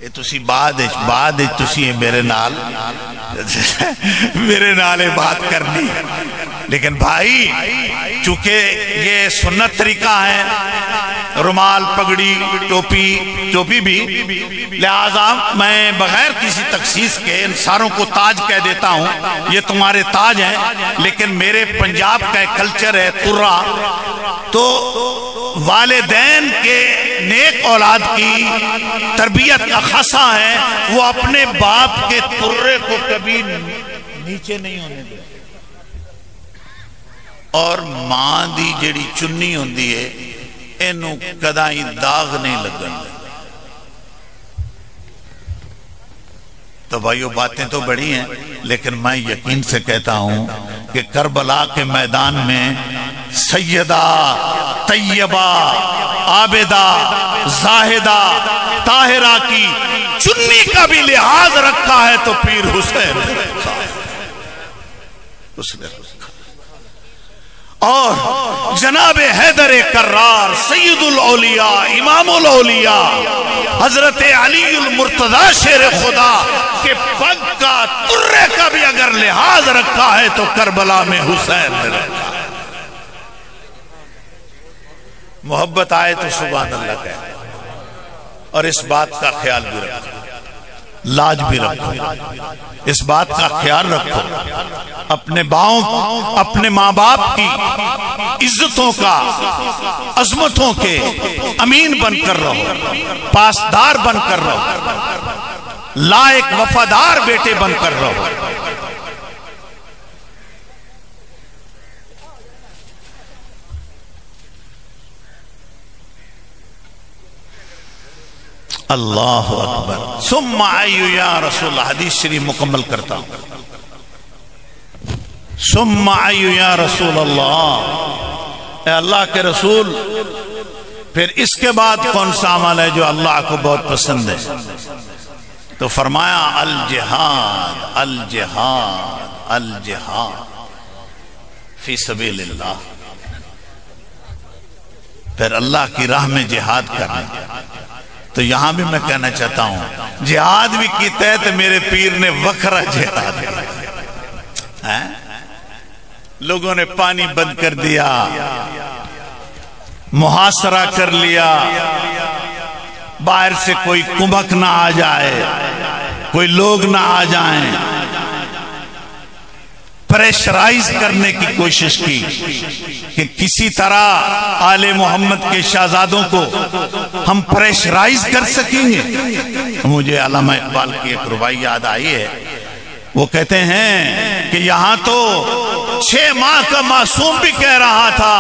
یہ تسی بعد تسی میرے نال بات کرنی، لیکن بھائی چونکہ یہ سنت طریقہ ہے، رومال، پگڑی، ٹوپی بھی، لہذا میں بغیر کسی تخصیص کے ان ساروں کو تاج کہہ دیتا ہوں، یہ تمہارے تاج ہیں۔ لیکن میرے پنجاب کا ایک کلچر ہے ترا، تو والدین کے نیک اولاد کی تربیت کا خاصہ ہے، وہ اپنے باپ کے ترے کو کبھی نیچے نہیں ہونے دے، اور ماں دی جڑی چنی ہوندی ہے اینو کدائیں داغ نہیں لگن دے۔ تو بھائیو باتیں تو بڑی ہیں، لیکن میں یقین سے کہتا ہوں کہ کربلا کے میدان میں سیدہ طیبہ عابدہ زاہدہ طاہرہ کی چنی کا بھی لحاظ رکھا ہے تو پیر حسین اس نے رکھا، اور جناب حیدر کرار سید الاولیاء امام الاولیاء حضرت علی المرتضی شیر خدا کے پگ کا ترے کا بھی اگر لحاظ رکھا ہے تو کربلا میں حسین نے رکھا۔ محبت آئے تو سبحان اللہ کہے، اور اس بات کا خیال بھی رکھو، لاج بھی رکھو، اس بات کا خیال رکھو، اپنے اپنے ماں باپ کی عزتوں کا، عظمتوں کے امین بن کر رہو، پاسدار بن کر رہو، لائق وفادار بیٹے بن کر رہو۔ اللہ اکبر۔ ثم آئیو یا رسول اللہ، حدیث شریف مکمل کرتا ہوں۔ ثم آئیو یا رسول اللہ، اے اللہ کے رسول، پھر اس کے بعد کون سا عمل ہے جو اللہ کو بہت پسند ہے؟ تو فرمایا الجہاد الجہاد الجہاد فی سبیل اللہ، پھر اللہ کی راہ میں جہاد کرنا۔ تو یہاں بھی میں کہنا چاہتا ہوں، جہاد بھی کی تحت میرے پیر نے وکھرا جہاد کیا، لوگوں نے پانی بند کر دیا، محاصرہ کر لیا، باہر سے کوئی کمک نہ آ جائے، کوئی لوگ نہ آ جائیں، پریشرائز کرنے کی کوشش کی کہ کسی طرح آل محمد کے شہزادوں کو ہم پریشرائز کر سکیں گے۔ مجھے علامہ اقبال کی ایک ربائی یاد آئی ہے، وہ کہتے ہیں کہ یہاں تو 6 ماہ کا معصوم بھی کہہ رہا تھا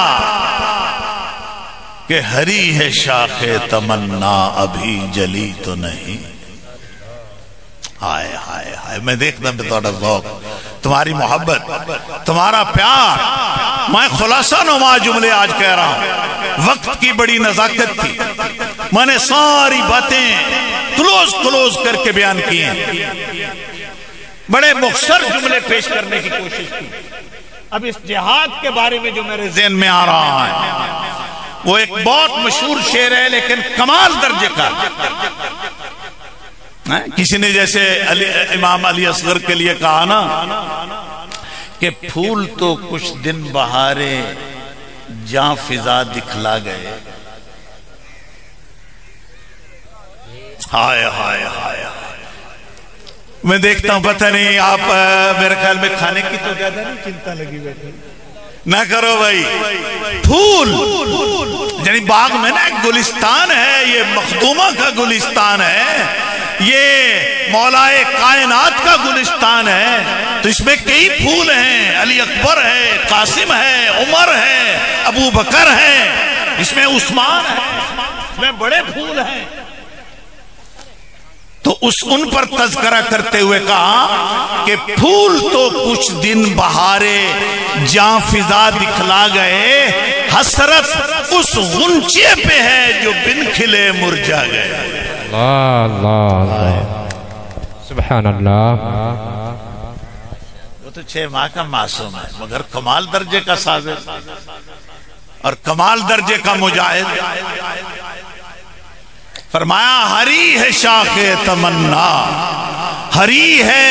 کہ ہری ہے شاخ تمنا ابھی جلی تو نہیں۔ ہائے ہائے ہائے، میں دیکھتا ہوں تمہارا ذوق، تمہاری محبت، تمہارا پیار۔ میں خلاصہ نما جملے آج کہہ رہا ہوں، وقت کی بڑی نزاکت تھی، میں نے ساری باتیں کلوز کر کے بیان کی ہیں، بڑے مختصر جملے پیش کرنے کی کوشش کی۔ اب اس جہاد کے بارے میں جو میرے ذہن میں آ رہا ہے وہ ایک بہت مشہور شعر ہے، لیکن کمال درجے کا۔ کسی نے جیسے امام علی اصغر کے لیے کہا نا کہ پھول تو کچھ دن بہارے جہاں فضا دکھلا گئے۔ ہائے ہائے ہائے، میں دیکھتا ہوں، پتہ نہیں آپ میرے خیال میں کھانے کی تو زیادہ نہیں چنتا لگی بیٹھے، نہ کرو بھائی۔ پھول یعنی باغ میں نا ایک گلستان ہے، یہ مخدومہ کا گلستان ہے، یہ مولائے کائنات کا گلستان ہے، تو اس میں کئی پھول ہیں، علی اکبر ہے، قاسم ہے، عمر ہے، ابو بکر ہے، اس میں عثمان ہے، اس میں بڑے پھول ہیں۔ تو ان پر تذکرہ کرتے ہوئے کہا کہ پھول تو کچھ دن بہارے جاں فضا دکھلا گئے، حسرت اس غنچے پہ ہے جو بن کھلے مرجا گئے۔ اللہ اللہ اللہ، سبحان اللہ۔ وہ تو 6 ماہ کا معصوم ہے مگر کمال درجے کا سازش اور کمال درجے کا مجاہد۔ فرمایا ہری ہے شاخ تمنا، ہری ہے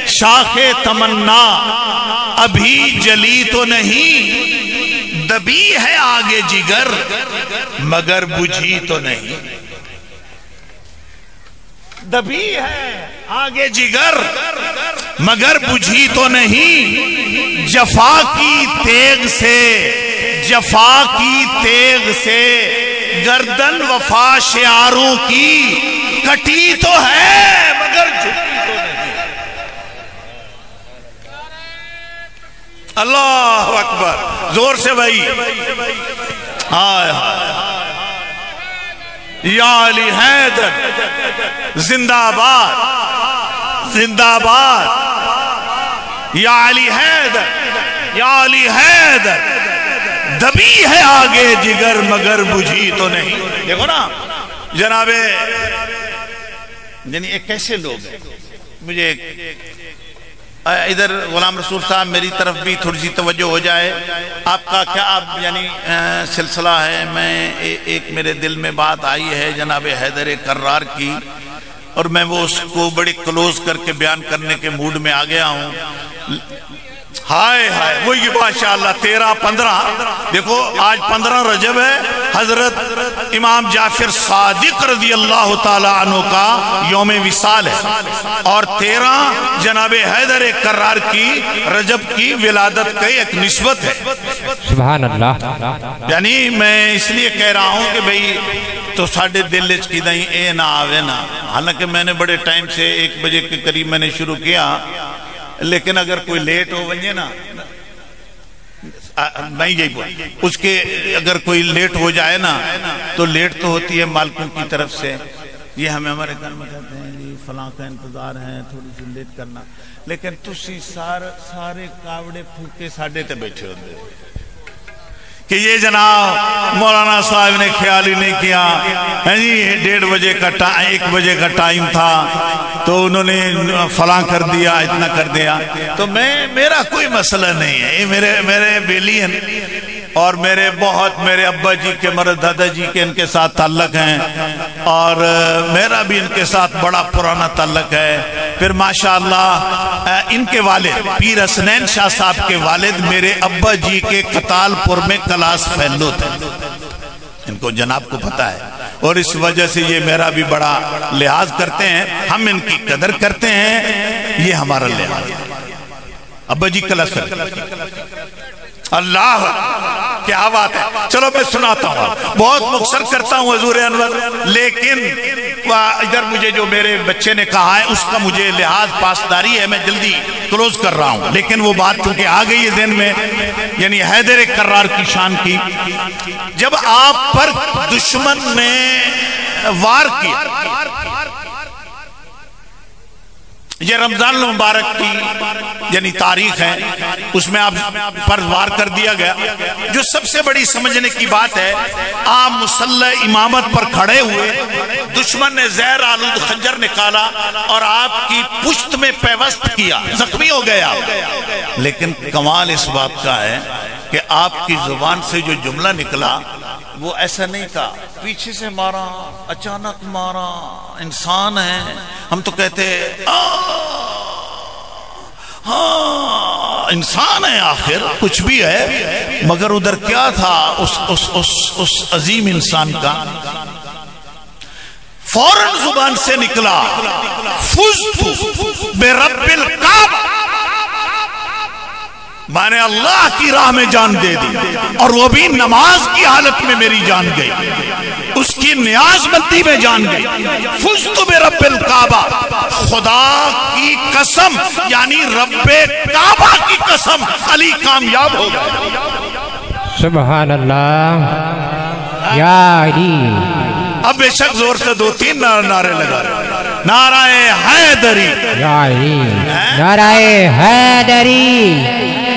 شاخ تمنا، ابھی جلی تو نہیں، دبی ہے آگے جگر مگر بجھی تو نہیں، دبی ہے آگے جگر مگر بجھی تو نہیں، جفا کی تیغ سے، جفا کی تیغ سے گردن وفا شعاروں کی کٹی تو ہے مگر جھکی تو نہیں۔ اللہ اکبر، زور سے بھائی، ہائے یا علی حیدر زندہ آباد، زندہ آباد، یا علی حیدر، یا علی حیدر، دبی ہے آگے جگر مگر بجھی تو نہیں۔ دیکھو نا جناب، یعنی ایک کیسے لوگ ہیں۔ مجھے ادھر غلام رسول صاحب میری طرف بھی تھوڑی سی توجہ ہو جائے۔ آپ کا کیا آپ یعنی سلسلہ ہے، میں ایک میرے دل میں بات آئی ہے جناب حیدر کرار کی، اور میں وہ اس کو بڑی کلوز کر کے بیان کرنے کے موڈ میں آ گیا ہوں۔ ہائے ہائے، وہی ماشاءاللہ 13-15، دیکھو آج 15 رجب ہے، حضرت امام جعفر صادق رضی اللہ تعالیٰ عنہ کا یوم وصال ہے، اور 13 جناب حیدر کرار کی رجب کی ولادت کا ایک نسبت ہے۔ سبحان اللہ۔ یعنی میں اس لیے کہہ رہا ہوں کہ بھئی تو ساڑھے دل کی دائیں اے نہ آوے نا، حالانکہ میں نے بڑے ٹائم سے 1 بجے کے قریب میں نے شروع کیا، لیکن اگر کوئی لیٹ ہو بنجے نا، نہیں جائی بول، اس کے اگر کوئی لیٹ ہو جائے نا تو لیٹ تو ہوتی ہے مالکوں کی طرف سے، یہ ہمیں ہمارے گھر میں کہتے ہیں جی فلاں کا انتظار ہے، تھوڑی سی لیٹ کرنا، لیکن تسی سارے کاوڑے پھوکے ساڑھے تے بیٹھے ہوتے کہ یہ جناب مولانا صاحب نے خیال ہی نہیں کیا، 1:30 بجے کا 1 بجے کا ٹائم تھا تو انہوں نے فلاں کر دیا، اتنا کر دیا۔ تو میرا کوئی مسئلہ نہیں ہے، میرے بیلی ہیں، اور میرے ابا جی کے مرد دادا جی کے ان کے ساتھ تعلق ہیں، اور میرا بھی ان کے ساتھ بڑا پرانا تعلق ہے۔ پھر ماشاءاللہ ان کے والد پیر حسنین شاہ صاحب کے والد میرے ابا جی کے قتال پور میں کلاس فیلو تھے، ان کو جناب کو پتہ ہے، اور اس وجہ سے یہ میرا بھی بڑا لحاظ کرتے ہیں، ہم ان کی قدر کرتے ہیں، یہ ہمارا لحاظ ہے۔ ابا جی کلاس فیلو، اللہ کیا بات ہے۔ چلو میں سناتا ہوں، بہت مختصر کرتا ہوں حضور انور، لیکن ادھر مجھے جو میرے بچے نے کہا ہے اس کا مجھے لحاظ پاسداری ہے، میں جلدی کلوز کر رہا ہوں، لیکن وہ بات کیونکہ آ گئی ہے ذہن میں، یعنی حیدر کرار کی شان کی۔ جب آپ پر دشمن نے وار کیا، یہ رمضان المبارک کی یعنی تاریخ ہے، اس میں آپ پر وار کر دیا گیا۔ جو سب سے بڑی سمجھنے کی بات ہے، آپ مسلح امامت پر کھڑے ہوئے، دشمن نے زہر آلود خنجر نکالا اور آپ کی پشت میں پیوست کیا، زخمی ہو گیا، لیکن کمال اس بات کا ہے کہ آپ کی زبان سے جو جملہ نکلا وہ ایسا نہیں تھا پیچھے سے مارا، اچانک مارا، انسان ہے، ہم تو کہتے ہاں انسان ہے، آخر کچھ بھی ہے، مگر ادھر کیا تھا اس عظیم انسان کا؟ فوراً زبان سے نکلا، فزت برب الکعبہ، میں نے اللہ کی راہ میں جان دے دی، اور وہ بھی نماز کی حالت میں میری جان گئی۔ اس کی نیاز مندی میں جان گئی. فزت برب الکعبہ، خدا کی قسم یعنی رب کعبہ کی قسم علی کامیاب ہو گیا. سبحان اللہ. یا علی. اب بے شک زور سے 2-3 نعرے لگا رہے. نعرہ حیدری، یا علی. نعرہ حیدری.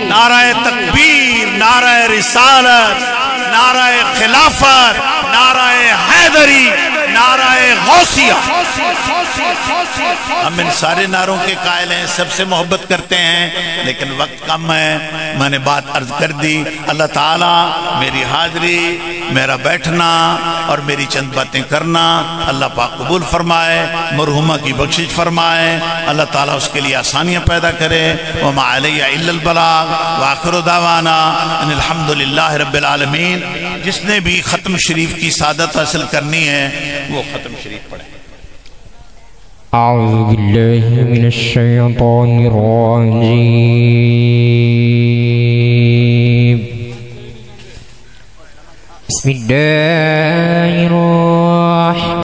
نعرہ تکبیر، نعرہ رسالت، نعرہ خلافت، نعرہ حیدری، نعرہ غوثیہ. ہم ان سارے نعروں کے قائل ہیں، سب سے محبت کرتے ہیں، لیکن وقت کم ہے. میں نے بات عرض کر دی. اللہ تعالیٰ میری حاضری، میرا بیٹھنا اور میری چند باتیں کرنا اللہ پاک قبول فرمائے، مرحومہ کی بخشش فرمائے. اللہ تعالیٰ اس کے لیے آسانیاں پیدا کرے. وما علی الا البلاغ وآخر دعوانا ان الحمدللہ رب العالمین. جس نے بھی ختم شریف کی سعادت حاصل کرنی ہے وہ ختم شریف پڑھے. اعوذ باللہ من الشیطان الرجیم. بسم اللہ الرحمن